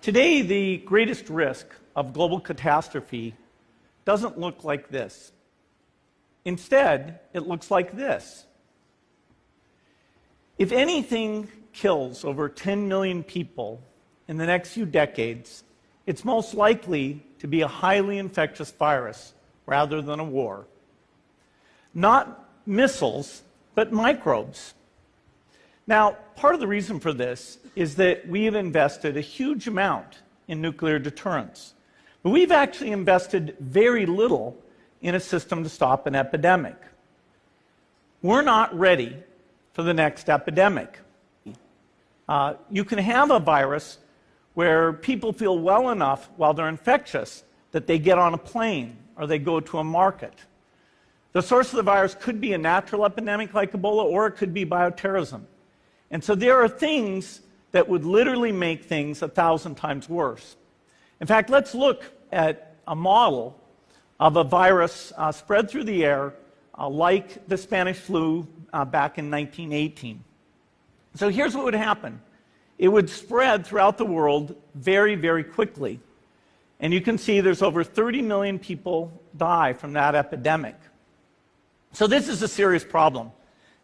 Today, the greatest risk of global catastrophe doesn't look like this. Instead, it looks like this. If anything kills over 10 million people in the next few decades, it's most likely to be a highly infectious virus rather than a war. Not missiles, but microbes. Now, part of the reason for this is that we have invested a huge amount in nuclear deterrence. But we've actually invested very little in a system to stop an epidemic. We're not ready for the next epidemic. You can have a virus where people feel well enough while they're infectious that they get on a plane or they go to a market. The source of the virus could be a natural epidemic like Ebola, or it could be bioterrorism. And so there are things that would literally make things 1,000 times worse. In fact, let's look at a model of a virus spread through the air like the Spanish flu back in 1918. So here's what would happen. It would spread throughout the world very, very quickly. And you can see there's over 30 million people die from that epidemic. So this is a serious problem.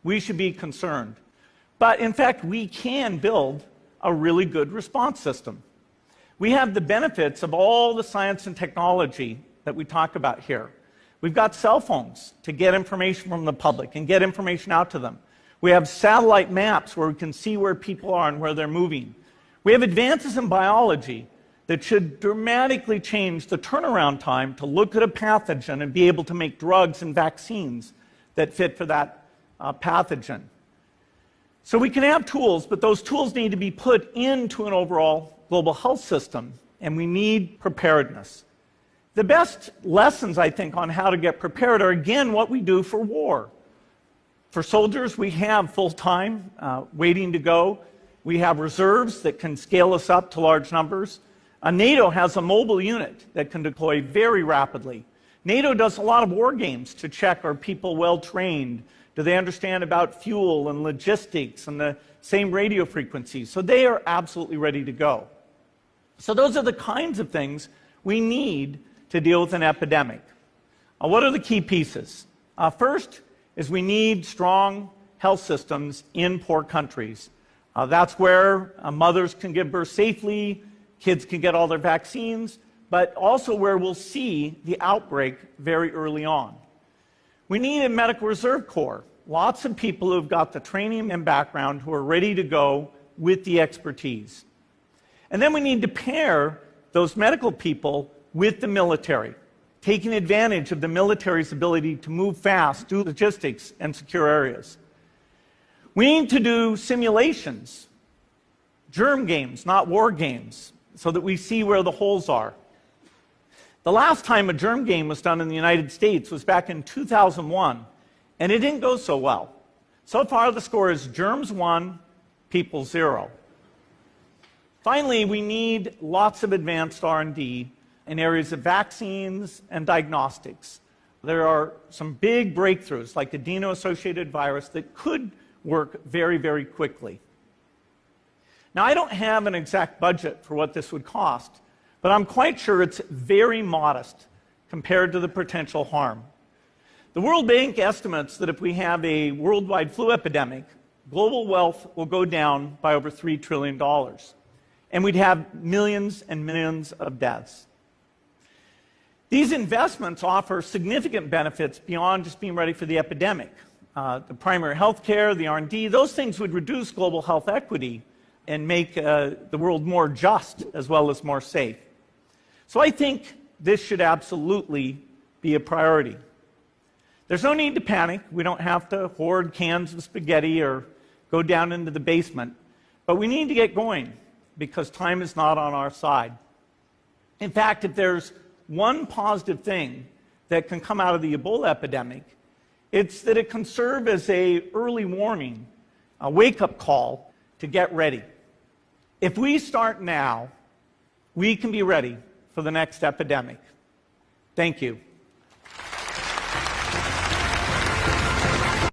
We should be concerned. But in fact, we can build a really good response system. We have the benefits of all the science and technology that we talk about here. We've got cell phones to get information from the public and get information out to them. We have satellite maps where we can see where people are and where they're moving. We have advances in biology that should dramatically change the turnaround time to look at a pathogen and be able to make drugs and vaccines that fit for that pathogen. So we can have tools, but those tools need to be put into an overall global health system, and we need preparedness. The best lessons, I think, on how to get prepared are, again, what we do for war. For soldiers, we have full-time waiting to go. We have reserves that can scale us up to large numbers. NATO has a mobile unit that can deploy very rapidly. NATO does a lot of war games to check, are people well-trained? Do they understand about fuel and logistics and the same radio frequencies? So they are absolutely ready to go. So those are the kinds of things we need to deal with an epidemic. What are the key pieces? First is we need strong health systems in poor countries. That's where mothers can give birth safely, kids can get all their vaccines, but also where we'll see the outbreak very early on. We need a medical reserve corps. Lots of people who've got the training and background who are ready to go with the expertise. And then we need to pair those medical people with the military, taking advantage of the military's ability to move fast, do logistics, and secure areas. We need to do simulations, germ games, not war games, so that we see where the holes are. The last time a germ game was done in the United States was back in 2001, and it didn't go so well. So far, the score is germs 1, people 0. Finally, we need lots of advanced R&D in areas of vaccines and diagnostics. There are some big breakthroughs, like adeno-associated virus, that could work very, very quickly. Now, I don't have an exact budget for what this would cost, but I'm quite sure it's very modest compared to the potential harm. The World Bank estimates that if we have a worldwide flu epidemic, global wealth will go down by over $3 trillion, and we'd have millions and millions of deaths. These investments offer significant benefits beyond just being ready for the epidemic. The primary health care, the R&D, those things would reduce global health equity and make the world more just as well as more safe. So I think this should absolutely be a priority. There's no need to panic. We don't have to hoard cans of spaghetti or go down into the basement. But we need to get going because time is not on our side. In fact, if there's one positive thing that can come out of the Ebola epidemic, it's that it can serve as an early warning, a wake-up call to get ready. If we start now, we can be ready for the next epidemic. Thank you.